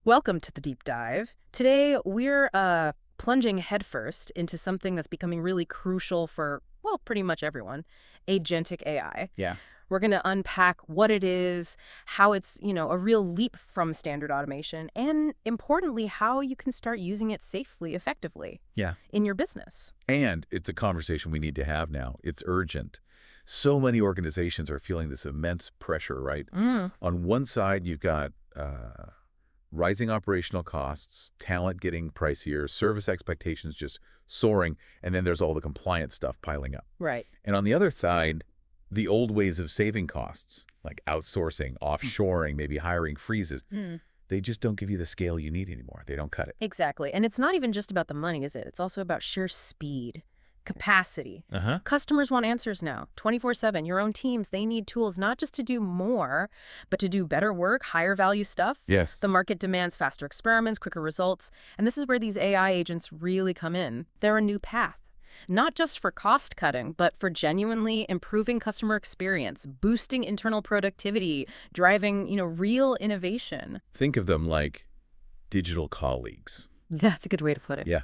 Welcome to the deep dive. Today, we're plunging headfirst into something that's becoming really crucial for, well, pretty much everyone, agentic AI. Yeah. We're going to unpack what it is, how it's, a real leap from standard automation, and importantly, how you can start using it safely, effectively Yeah. in your business. And it's a conversation we need to have now. It's urgent. So many organizations are feeling this immense pressure, right? Mm, On one side, you've got rising operational costs, talent getting pricier, service expectations just soaring, and then there's all the compliance stuff piling up. right. And on the other side, the old ways of saving costs, like outsourcing, offshoring, maybe hiring freezes, they just don't give you the scale you need anymore. They don't cut it. Exactly. And it's not even just about the money, is it? It's also about sheer speed, capacity. Uh-huh. Customers want answers now, 24/7. Your own teams, they need tools not just to do more, but to do better work, higher value stuff. Yes. The market demands faster experiments, quicker results. And this is where these AI agents really come in. They're a new path. Not just for cost cutting, but for genuinely improving customer experience, boosting internal productivity, driving, real innovation. Think of them like digital colleagues. That's a good way to put it. Yeah.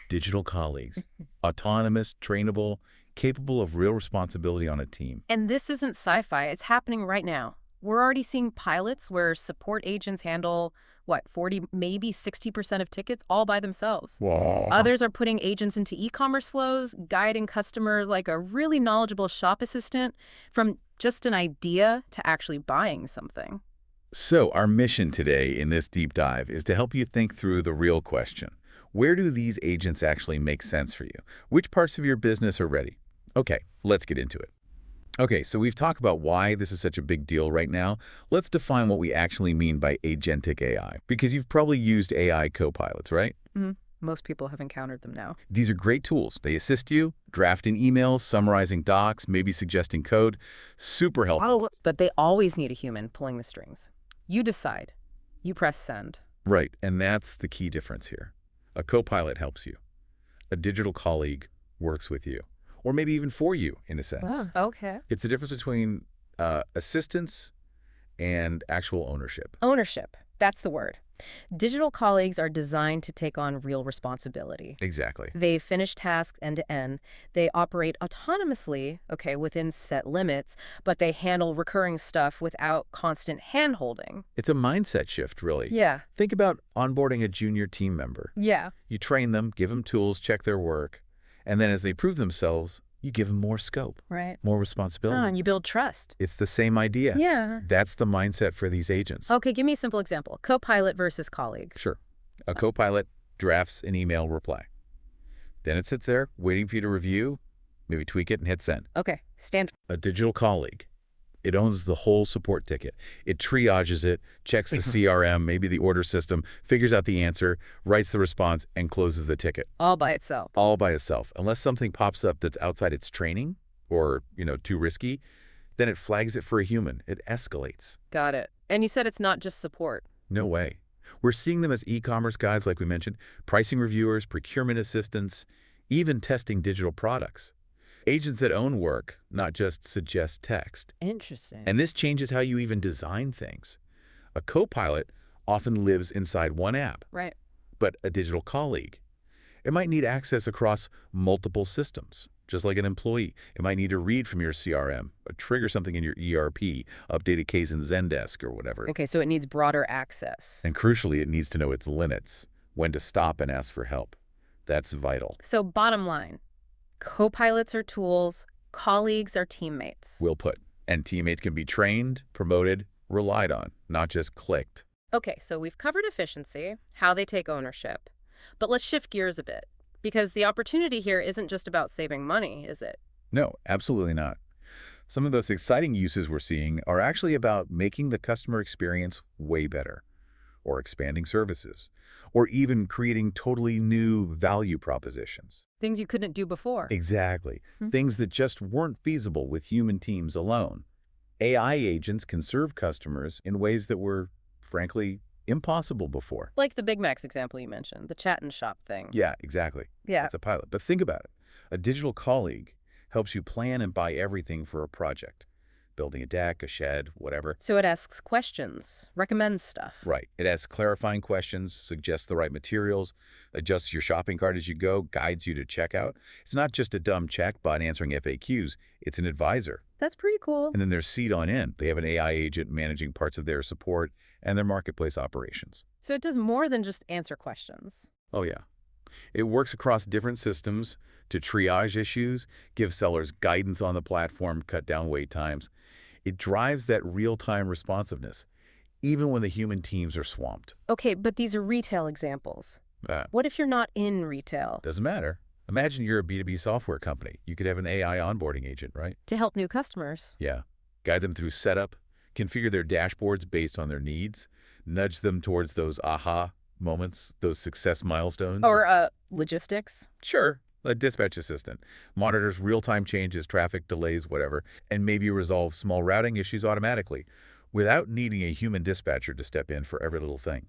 Digital colleagues, autonomous, trainable, capable of real responsibility on a team. And this isn't sci-fi, it's happening right now. We're already seeing pilots where support agents handle, 40, maybe 60% of tickets all by themselves. Wow. Others are putting agents into e-commerce flows, guiding customers like a really knowledgeable shop assistant from just an idea to actually buying something. So our mission today in this deep dive is to help you think through the real question. Where do these agents actually make sense for you? Which parts of your business are ready? Okay, let's get into it. Okay, so we've talked about why this is such a big deal right now. Let's define what we actually mean by agentic AI, because you've probably used AI copilots, right? Most people have encountered them now. These are great tools. They assist you, drafting emails, summarizing docs, maybe suggesting code. Super helpful. But they always need a human pulling the strings. You decide. You press send. Right, and that's the key difference here. A copilot helps you. A digital colleague works with you, or maybe even for you, in a sense. Okay. It's the difference between assistance and actual ownership. Ownership. That's the word. Digital colleagues are designed to take on real responsibility. Exactly. They finish tasks end to end. They operate autonomously, within set limits, but they handle recurring stuff without constant hand-holding. It's a mindset shift, really. Yeah. Think about onboarding a junior team member. Yeah. You train them, give them tools, check their work, and then as they prove themselves, you give them more scope, Right. more responsibility. And you build trust. It's the same idea. Yeah. That's the mindset for these agents. Okay, give me a simple example. Co-pilot versus colleague. Sure. A copilot drafts an email reply. Then it sits there waiting for you to review, maybe tweak it and hit send. Okay, standard. A digital colleague, it owns the whole support ticket. It triages it, checks the CRM, maybe the order system, figures out the answer, writes the response, and closes the ticket. All by itself. All by itself. Unless something pops up that's outside its training or, too risky, then it flags it for a human. It escalates. Got it. And you said it's not just support. No way. We're seeing them as e-commerce guides, like we mentioned, pricing reviewers, procurement assistants, even testing digital products. Agents that own work, not just suggest text. Interesting. And this changes how you even design things. A copilot often lives inside one app, Right. but a digital colleague, it might need access across multiple systems, just like an employee. It might need to read from your CRM, trigger something in your ERP, update a case in Zendesk or whatever. Okay, so it needs broader access. And crucially, it needs to know its limits, when to stop and ask for help. That's vital. So bottom line, co-pilots are tools, colleagues are teammates. Well put. And teammates can be trained, promoted, relied on, not just clicked. Okay, so we've covered efficiency, how they take ownership. But let's shift gears a bit, because the opportunity here isn't just about saving money, is it? No, absolutely not. Some of those exciting uses we're seeing are actually about making the customer experience way better, or expanding services, or even creating totally new value propositions. Things you couldn't do before. Exactly. Things that just weren't feasible with human teams alone. AI agents can serve customers in ways that were, frankly, impossible before. Like the Big Macs example you mentioned, the chat and shop thing. Yeah, exactly. Yeah. It's a pilot. But think about it. A digital colleague helps you plan and buy everything for a project. building a deck, a shed, whatever. So it asks questions, recommends stuff. Right. It asks clarifying questions, suggests the right materials, adjusts your shopping cart as you go, guides you to checkout. It's not just a dumb chatbot answering FAQs. It's an advisor. That's pretty cool. And then there's Seed on In. They have an AI agent managing parts of their support and their marketplace operations. So it does more than just answer questions. Oh, yeah. It works across different systems to triage issues, give sellers guidance on the platform, cut down wait times. It drives that real-time responsiveness, even when the human teams are swamped. Okay, but these are retail examples. What if you're not in retail? Doesn't matter. Imagine you're a B2B software company. You could have an AI onboarding agent, right? To help new customers. Yeah. Guide them through setup, configure their dashboards based on their needs, nudge them towards those aha moments, those success milestones. Or logistics. Sure, a dispatch assistant. Monitors real-time changes, traffic delays, whatever, and maybe resolves small routing issues automatically without needing a human dispatcher to step in for every little thing.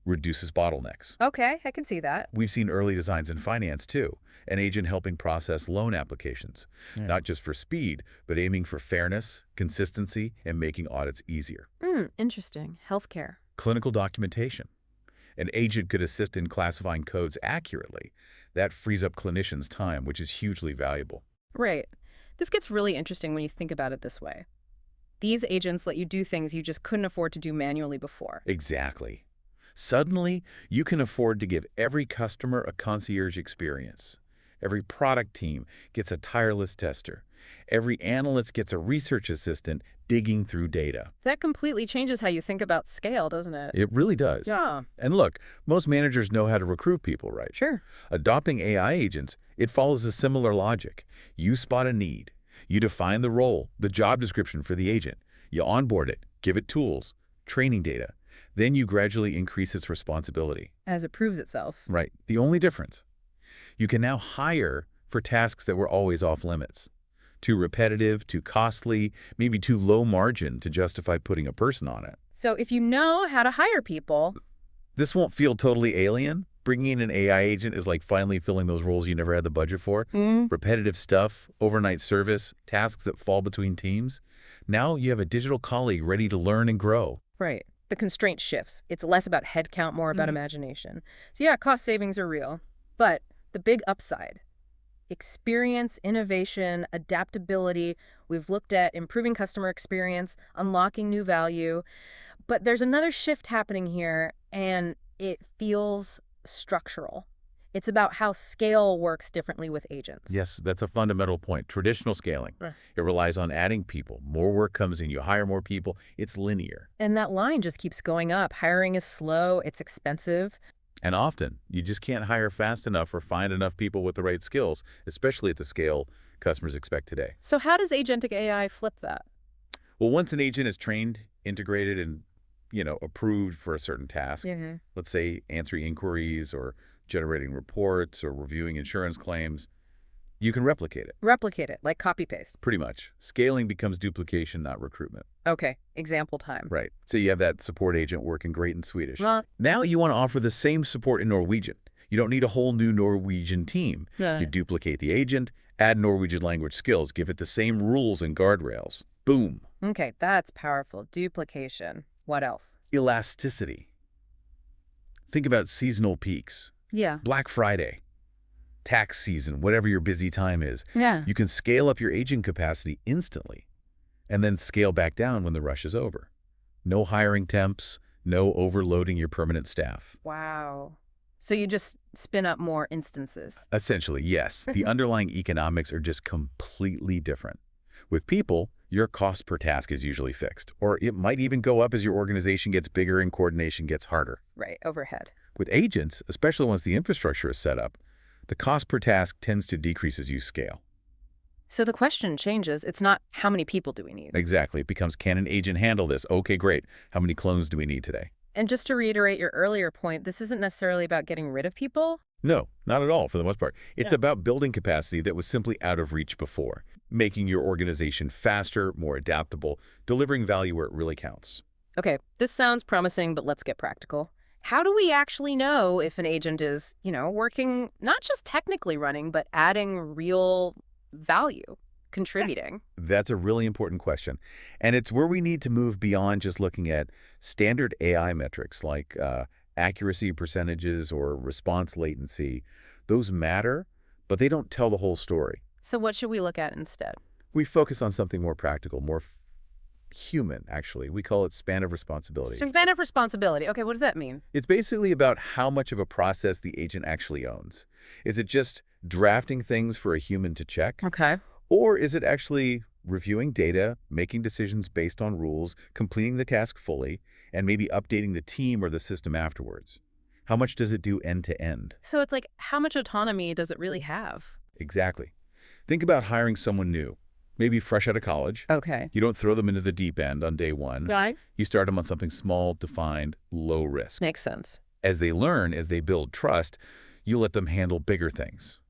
Reduces bottlenecks. Okay, I can see that. We've seen early designs in finance, too. An agent helping process loan applications, not just for speed, but aiming for fairness, consistency, and making audits easier. Interesting. Healthcare. Clinical documentation. An agent could assist in classifying codes accurately. That frees up clinicians' time, which is hugely valuable. Right. This gets really interesting when you think about it this way. These agents let you do things you just couldn't afford to do manually before. Exactly. Suddenly, you can afford to give every customer a concierge experience. Every product team gets a tireless tester. Every analyst gets a research assistant digging through data. That completely changes how you think about scale, doesn't it? It really does. Yeah. And look, most managers know how to recruit people, right? Sure. Adopting AI agents, it follows a similar logic. You spot a need. You define the role, the job description for the agent. You onboard it, give it tools, training data. Then you gradually increase its responsibility. As it proves itself. Right. The only difference, you can now hire for tasks that were always off limits. Too repetitive, too costly, maybe too low margin to justify putting a person on it. So if you know how to hire people... This won't feel totally alien. Bringing in an AI agent is like finally filling those roles you never had the budget for. Repetitive stuff, overnight service, tasks that fall between teams. Now you have a digital colleague ready to learn and grow. Right. The constraint shifts. It's less about headcount, more about imagination. So yeah, cost savings are real. But the big upside, experience, innovation, adaptability. We've looked at improving customer experience, unlocking new value. But there's another shift happening here, and it feels structural. It's about how scale works differently with agents. Yes, that's a fundamental point. Traditional scaling. Right. It relies on adding people. More work comes in, you hire more people. It's linear. And that line just keeps going up. Hiring is slow, it's expensive. And often, you just can't hire fast enough or find enough people with the right skills, especially at the scale customers expect today. So how does Agentic AI flip that? Well, once an agent is trained, integrated, and approved for a certain task, let's say answering inquiries or generating reports or reviewing insurance claims, you can replicate it. Replicate it, like copy-paste. Pretty much. Scaling becomes duplication, not recruitment. Okay, example time. Right. So you have that support agent working great in Swedish. Well, Now you want to offer the same support in Norwegian. You don't need a whole new Norwegian team. Yeah. You duplicate the agent, add Norwegian language skills, give it the same rules and guardrails. Boom. Okay, that's powerful. Duplication. What else? Elasticity. Think about seasonal peaks. Yeah. Black Friday, tax season, whatever your busy time is. Yeah. You can scale up your agent capacity instantly and then scale back down when the rush is over. No hiring temps, no overloading your permanent staff. Wow. So you just spin up more instances. Essentially, yes. The underlying economics are just completely different. With people, your cost per task is usually fixed, or it might even go up as your organization gets bigger and coordination gets harder. Right, overhead. With agents, especially once the infrastructure is set up, the cost per task tends to decrease as you scale. So the question changes. It's not how many people do we need? Exactly. It becomes, can an agent handle this? Okay, great. How many clones do we need today? And just to reiterate your earlier point, this isn't necessarily about getting rid of people. No, not at all for the most part. It's about building capacity that was simply out of reach before, making your organization faster, more adaptable, delivering value where it really counts. Okay, this sounds promising, but let's get practical. How do we actually know if an agent is, working, not just technically running, but adding real value? contributing? That's a really important question. And it's where we need to move beyond just looking at standard AI metrics like accuracy percentages or response latency. Those matter, but they don't tell the whole story. So what should we look at instead? We focus on something more practical, more human, actually. We call it span of responsibility. So span of responsibility. Okay, what does that mean? It's basically about how much of a process the agent actually owns. Is it just drafting things for a human to check? Okay. Or is it actually reviewing data, making decisions based on rules, completing the task fully, and maybe updating the team or the system afterwards? How much does it do end to end? So it's like, how much autonomy does it really have? Exactly. Think about hiring someone new, maybe fresh out of college. Okay. You don't throw them into the deep end on day one. Right. You start them on something small, defined, low risk. Makes sense. As they learn, as they build trust, you let them handle bigger things,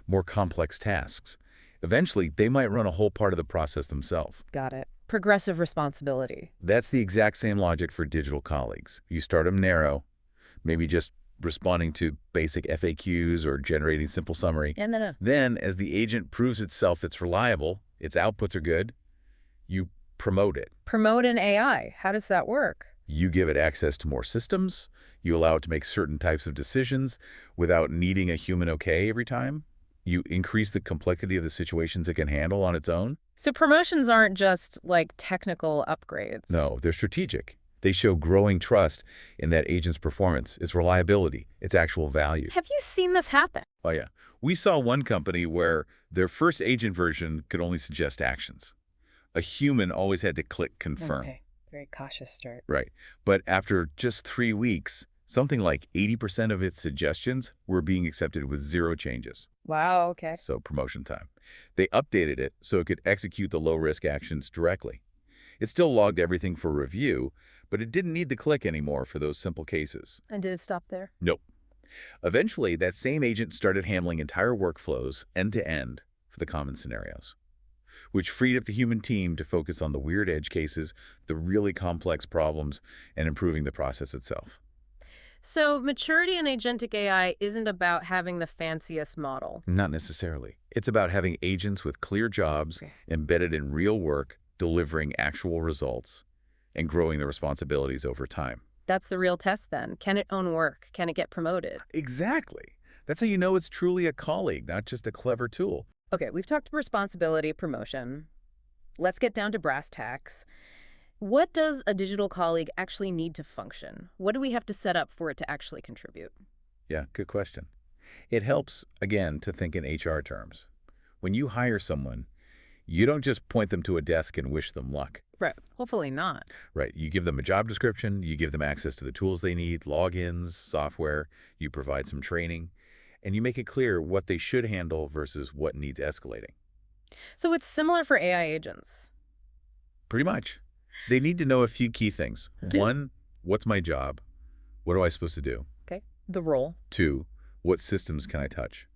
more complex tasks. Eventually, they might run a whole part of the process themselves. Got it. Progressive responsibility. That's the exact same logic for digital colleagues. You start them narrow, maybe just responding to basic FAQs or generating simple summary. And then Then, as the agent proves itself it's reliable, its outputs are good, you promote it. promote an AI. How does that work? You give it access to more systems. You allow it to make certain types of decisions without needing a human okay every time. You increase the complexity of the situations it can handle on its own. So promotions aren't just like technical upgrades. No, they're strategic. They show growing trust in that agent's performance, its reliability, its actual value. Have you seen this happen? Oh, yeah. We saw one company where their first agent version could only suggest actions. A human always had to click confirm. Okay. Very cautious start. Right. But after just 3 weeks, something like 80% of its suggestions were being accepted with 0 changes. Wow, okay. So promotion time. They updated it so it could execute the low-risk actions directly. It still logged everything for review, but it didn't need to click anymore for those simple cases. And did it stop there? Nope. Eventually, that same agent started handling entire workflows end-to-end for the common scenarios, which freed up the human team to focus on the weird edge cases, the really complex problems, and improving the process itself. So maturity in agentic AI isn't about having the fanciest model. Not necessarily. It's about having agents with clear jobs Okay. embedded in real work, delivering actual results, and growing the responsibilities over time. That's the real test then. Can it own work? Can it get promoted? Exactly. That's how you know it's truly a colleague, not just a clever tool. Okay, we've talked responsibility, promotion. Let's get down to brass tacks. What does a digital colleague actually need to function? What do we have to set up for it to actually contribute? Yeah, good question. It helps, again, to think in HR terms. When you hire someone, you don't just point them to a desk and wish them luck. Right. Hopefully not. Right. You give them a job description, you give them access to the tools they need, logins, software, you provide some training, and you make it clear what they should handle versus what needs escalating. So it's similar for AI agents. Pretty much. They need to know a few key things. 1, what's my job? What am I supposed to do? Okay. The role. 2, what systems can I touch?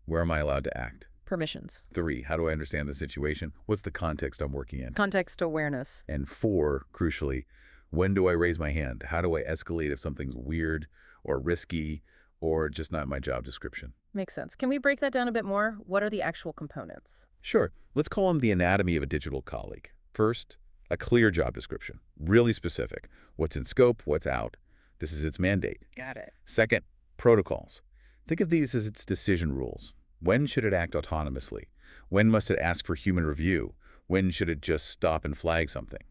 Where am I allowed to act? Permissions. 3, how do I understand the situation? What's the context I'm working in? Context awareness. And 4, crucially, when do I raise my hand? How do I escalate if something's weird or risky or just not my job description? Makes sense. Can we break that down a bit more? What are the actual components? Sure. Let's call them the anatomy of a digital colleague. First, a clear job description, really specific. What's in scope, what's out. This is its mandate. Got it. Second, protocols. Think of these as its decision rules. When should it act autonomously? When must it ask for human review? When should it just stop and flag something?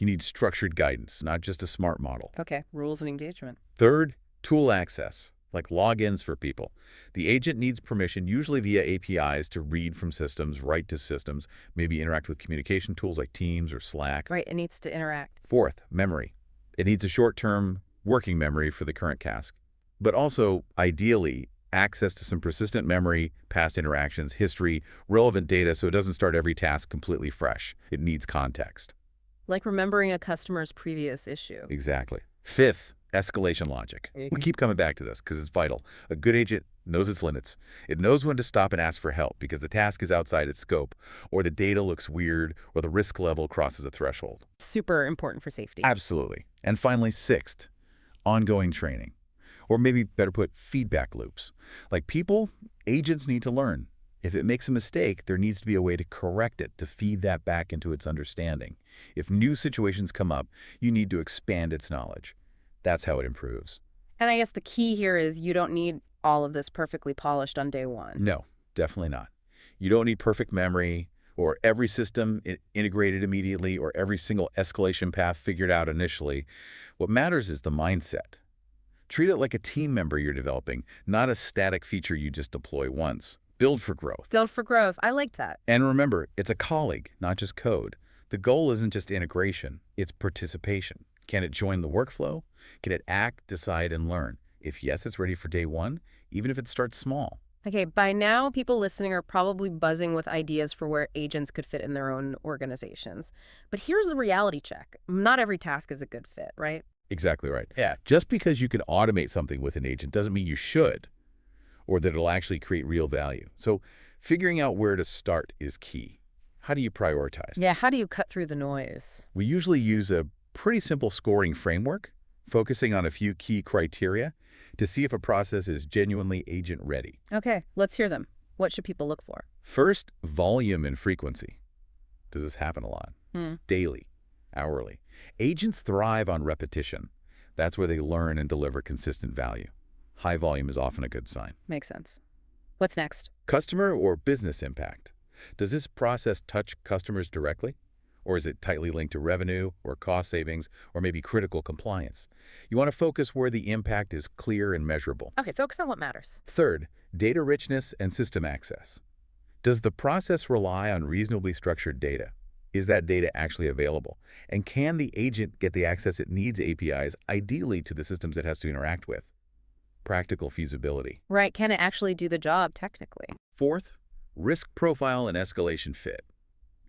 You need structured guidance, not just a smart model. Okay. Rules of engagement. Third, tool access, like logins for people. The agent needs permission, usually via APIs, to read from systems, write to systems, maybe interact with communication tools like Teams or Slack. Right. It needs to interact. Fourth, memory. It needs a short-term working memory for the current task, but also, ideally, access to some persistent memory, past interactions, history, relevant data so it doesn't start every task completely fresh. It needs context. Like remembering a customer's previous issue. Exactly. Fifth, escalation logic. We keep coming back to this because it's vital. A good agent knows its limits. It knows when to stop and ask for help because the task is outside its scope, or the data looks weird, or the risk level crosses a threshold. Super important for safety. Absolutely. And finally, sixth, ongoing training. Or maybe better put, feedback loops. Like people, agents need to learn. If it makes a mistake, there needs to be a way to correct it, to feed that back into its understanding. If new situations come up, you need to expand its knowledge. That's how it improves. And I guess the key here is you don't need all of this perfectly polished on day one. No, definitely not. You don't need perfect memory or every system integrated immediately or every single escalation path figured out initially. What matters is the mindset. Treat it like a team member you're developing, not a static feature you just deploy once. Build for growth. Build for growth. I like that. And remember, it's a colleague, not just code. The goal isn't just integration, it's participation. Can it join the workflow? Can it act, decide, and learn? If yes, it's ready for day one, even if it starts small. Okay, by now, people listening are probably buzzing with ideas for where agents could fit in their own organizations. But here's the reality check. Not every task is a good fit, right? Exactly right. Yeah. Just because you can automate something with an agent doesn't mean you should, or that it'll actually create real value. So figuring out where to start is key. How do you prioritize? Yeah, how do you cut through the noise? We usually use a pretty simple scoring framework, focusing on a few key criteria to see if a process is genuinely agent-ready. Okay, let's hear them. What should people look for? First, volume and frequency. Does this happen a lot? Daily, hourly. Agents thrive on repetition. That's where they learn and deliver consistent value. High volume is often a good sign. Makes sense. What's next? Customer or business impact. Does this process touch customers directly? Or is it tightly linked to revenue or cost savings or maybe critical compliance? You want to focus where the impact is clear and measurable. Okay, focus on what matters. Third, data richness and system access. Does the process rely on reasonably structured data? Is that data actually available? And can the agent get the access it needs APIs, ideally to the systems it has to interact with? Practical feasibility. Right, can it actually do the job technically? Fourth, risk profile and escalation fit.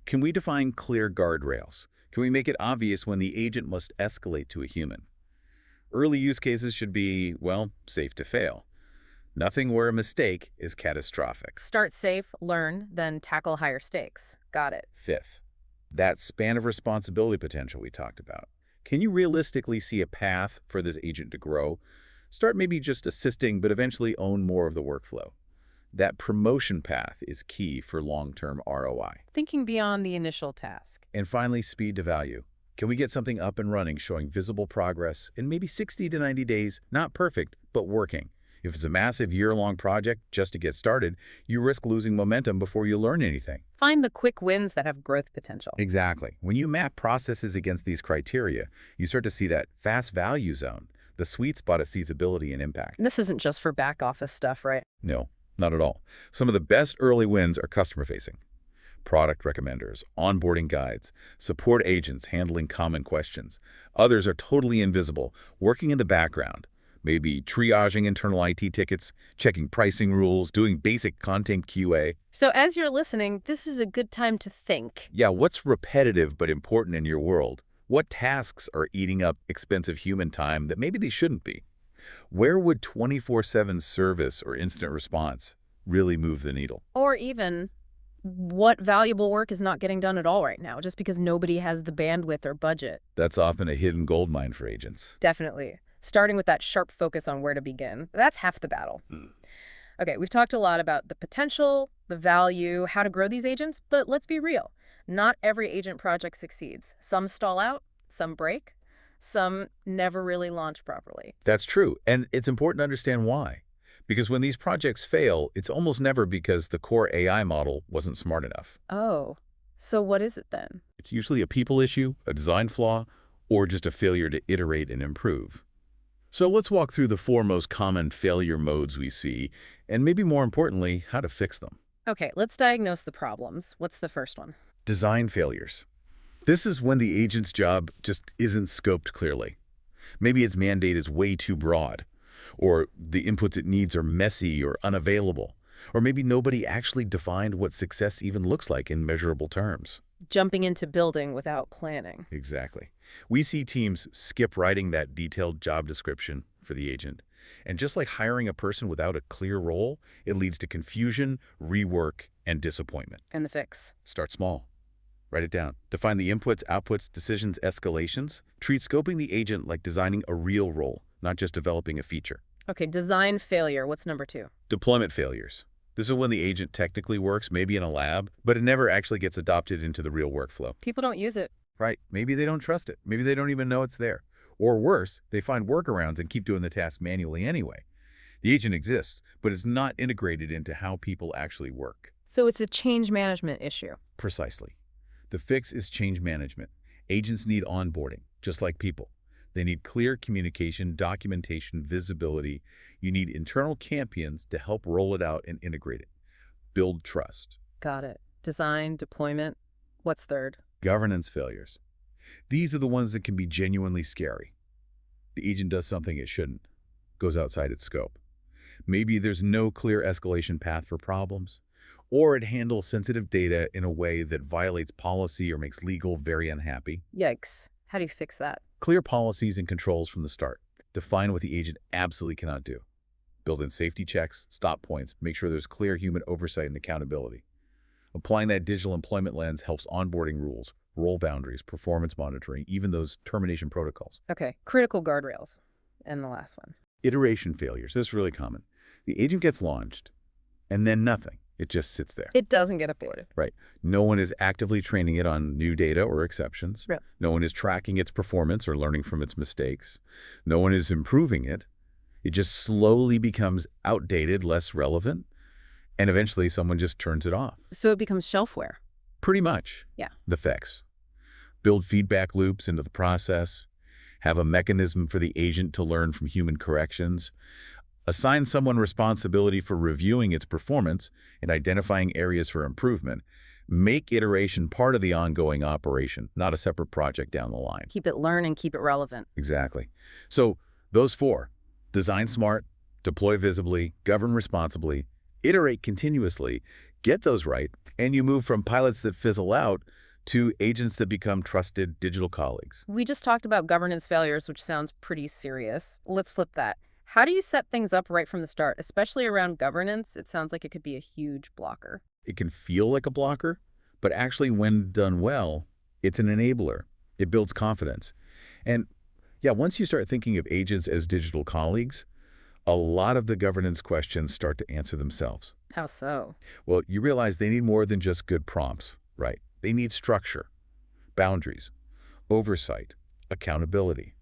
Can we define clear guardrails? Can we make it obvious when the agent must escalate to a human? Early use cases should be, well, safe to fail. Nothing where a mistake is catastrophic. Start safe, learn, then tackle higher stakes. Got it. Fifth, that span of responsibility potential we talked about. Can you realistically see a path for this agent to grow? Start maybe just assisting, but eventually own more of the workflow. That promotion path is key for long-term ROI. Thinking beyond the initial task. And finally, speed to value. Can we get something up and running showing visible progress in maybe 60 to 90 days? Not perfect, but working. If it's a massive year-long project just to get started, you risk losing momentum before you learn anything. Find the quick wins that have growth potential. Exactly. When you map processes against these criteria, you start to see that fast value zone, the sweet spot of feasibility and impact. This isn't just for back office stuff, right? No, not at all. Some of the best early wins are customer-facing. Product recommenders, onboarding guides, support agents handling common questions. Others are totally invisible, working in the background. Maybe triaging internal IT tickets, checking pricing rules, doing basic content QA. So as you're listening, this is a good time to think. Yeah, what's repetitive but important in your world? What tasks are eating up expensive human time that maybe they shouldn't be? Where would 24/7 service or instant response really move the needle? Or even, what valuable work is not getting done at all right now, just because nobody has the bandwidth or budget? That's often a hidden goldmine for agents. Definitely. Starting with that sharp focus on where to begin. That's half the battle. Okay, we've talked a lot about the potential, the value, how to grow these agents, but let's be real. Not every agent project succeeds. Some stall out, some break, some never really launch properly. That's true, and it's important to understand why. Because when these projects fail, it's almost never because the core AI model wasn't smart enough. Oh, so what is it then? It's usually a people issue, a design flaw, or just a failure to iterate and improve. So let's walk through the 4 most common failure modes we see, and maybe more importantly, how to fix them. Okay, let's diagnose the problems. What's the first one? Design failures. This is when the agent's job just isn't scoped clearly. Maybe its mandate is way too broad, or the inputs it needs are messy or unavailable, or maybe nobody actually defined what success even looks like in measurable terms. Jumping into building without planning. Exactly. We see teams skip writing that detailed job description for the agent. And just like hiring a person without a clear role, it leads to confusion, rework, and disappointment. And the fix. Start small. Write it down. Define the inputs, outputs, decisions, escalations. Treat scoping the agent like designing a real role, not just developing a feature. Okay, design failure. What's number 2? Deployment failures. This is when the agent technically works, maybe in a lab, but it never actually gets adopted into the real workflow. People don't use it. Right. Maybe they don't trust it. Maybe they don't even know it's there. Or worse, they find workarounds and keep doing the task manually anyway. The agent exists, but it's not integrated into how people actually work. So it's a change management issue. Precisely. The fix is change management. Agents need onboarding, just like people. They need clear communication, documentation, visibility. You need internal champions to help roll it out and integrate it. Build trust. Got it. Design, deployment. What's third? Governance failures. These are the ones that can be genuinely scary. The agent does something it shouldn't, goes outside its scope. Maybe there's no clear escalation path for problems, or it handles sensitive data in a way that violates policy or makes legal very unhappy. Yikes. How do you fix that? Clear policies and controls from the start. Define what the agent absolutely cannot do. Build in safety checks, stop points, make sure there's clear human oversight and accountability. Applying that digital employment lens helps onboarding rules, role boundaries, performance monitoring, even those termination protocols. Okay. Critical guardrails. And the last one. Iteration failures. This is really common. The agent gets launched, and then nothing. It just sits there. It doesn't get updated. Right. No one is actively training it on new data or exceptions. Right. No one is tracking its performance or learning from its mistakes. No one is improving it. It just slowly becomes outdated, less relevant, and eventually someone just turns it off. So it becomes shelfware. Pretty much. Yeah. The fix. Build feedback loops into the process. Have a mechanism for the agent to learn from human corrections. Assign someone responsibility for reviewing its performance and identifying areas for improvement. Make iteration part of the ongoing operation, not a separate project down the line. Keep it learn and keep it relevant. Exactly. So those four: design smart, deploy visibly, govern responsibly, iterate continuously, get those right, and you move from pilots that fizzle out to agents that become trusted digital colleagues. We just talked about governance failures, which sounds pretty serious. Let's flip that. How do you set things up right from the start, especially around governance? It sounds like it could be a huge blocker. It can feel like a blocker, but actually when done well, it's an enabler. It builds confidence. And yeah, once you start thinking of agents as digital colleagues, a lot of the governance questions start to answer themselves. How so? Well, you realize they need more than just good prompts, right? They need structure, boundaries, oversight, accountability,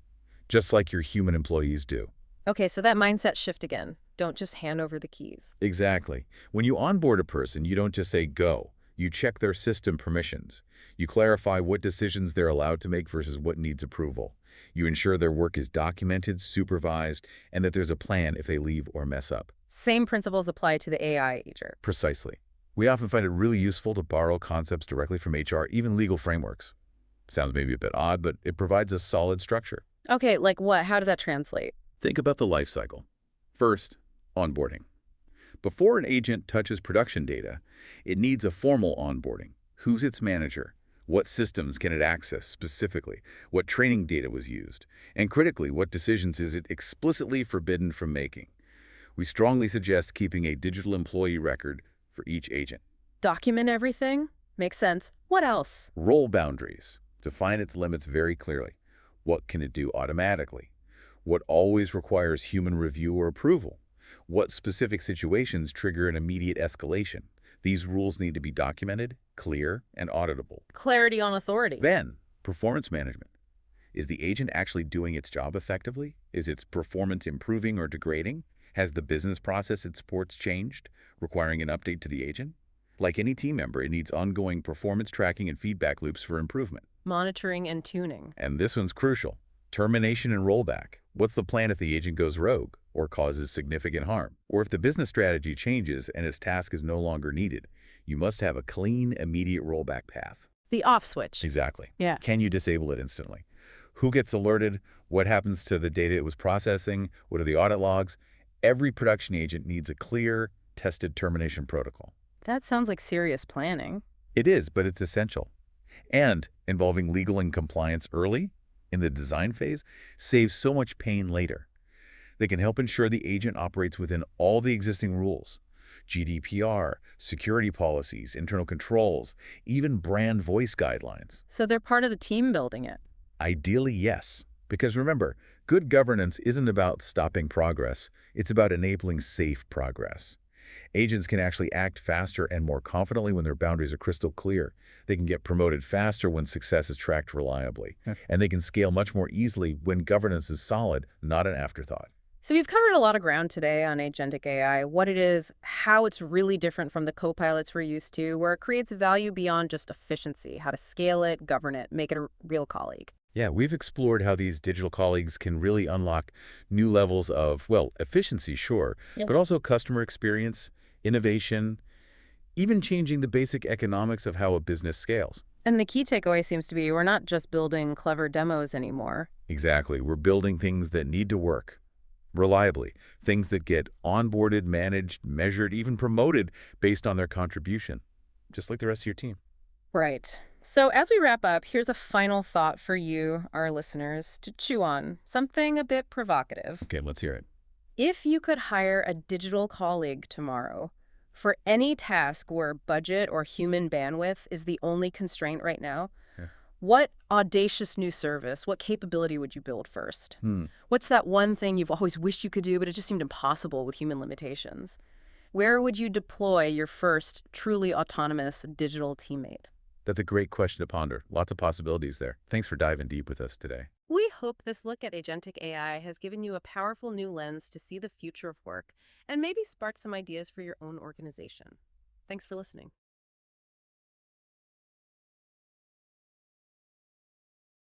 just like your human employees do. Okay, so that mindset shift again. Don't just hand over the keys. Exactly. When you onboard a person, you don't just say go. You check their system permissions. You clarify what decisions they're allowed to make versus what needs approval. You ensure their work is documented, supervised, and that there's a plan if they leave or mess up. Same principles apply to the AI agent. Precisely. We often find it really useful to borrow concepts directly from HR, even legal frameworks. Sounds maybe a bit odd, but it provides a solid structure. Okay, like what? How does that translate? Think about the life cycle. First, onboarding. Before an agent touches production data, it needs a formal onboarding. Who's its manager? What systems can it access specifically? What training data was used? And critically, what decisions is it explicitly forbidden from making? We strongly suggest keeping a digital employee record for each agent. Document everything? Makes sense. What else? Role boundaries. Define its limits very clearly. What can it do automatically? What always requires human review or approval? What specific situations trigger an immediate escalation? These rules need to be documented, clear, and auditable. Clarity on authority. Then, performance management. Is the agent actually doing its job effectively? Is its performance improving or degrading? Has the business process it supports changed, requiring an update to the agent? Like any team member, it needs ongoing performance tracking and feedback loops for improvement. Monitoring and tuning. And this one's crucial. Termination and rollback. What's the plan if the agent goes rogue or causes significant harm? Or if the business strategy changes and its task is no longer needed? You must have a clean, immediate rollback path. The off switch. Exactly. Yeah. Can you disable it instantly? Who gets alerted? What happens to the data it was processing? What are the audit logs? Every production agent needs a clear, tested termination protocol. That sounds like serious planning. It is, but it's essential. And involving legal and compliance early, in the design phase, saves so much pain later. They can help ensure the agent operates within all the existing rules. GDPR, security policies, internal controls, even brand voice guidelines. So they're part of the team building it. Ideally, yes. Because remember, good governance isn't about stopping progress. It's about enabling safe progress. Agents can actually act faster and more confidently when their boundaries are crystal clear. They can get promoted faster when success is tracked reliably. Yeah. And they can scale much more easily when governance is solid, not an afterthought. So we've covered a lot of ground today on Agentic AI, what it is, how it's really different from the co-pilots we're used to, where it creates value beyond just efficiency, how to scale it, govern it, make it a real colleague. Yeah, we've explored how these digital colleagues can really unlock new levels of, well, efficiency, sure, Yep. but also customer experience, innovation, even changing the basic economics of how a business scales. And the key takeaway seems to be we're not just building clever demos anymore. Exactly. We're building things that need to work reliably, things that get onboarded, managed, measured, even promoted based on their contribution, just like the rest of your team. Right. So as we wrap up, here's a final thought for you, our listeners, to chew on, something a bit provocative. Okay, let's hear it. If you could hire a digital colleague tomorrow for any task where budget or human bandwidth is the only constraint right now, Yeah. what audacious new service, what capability would you build first? Hmm. What's that one thing you've always wished you could do, but it just seemed impossible with human limitations? Where would you deploy your first truly autonomous digital teammate? That's a great question to ponder. Lots of possibilities there. Thanks for diving deep with us today. We hope this look at Agentic AI has given you a powerful new lens to see the future of work and maybe sparked some ideas for your own organization. Thanks for listening.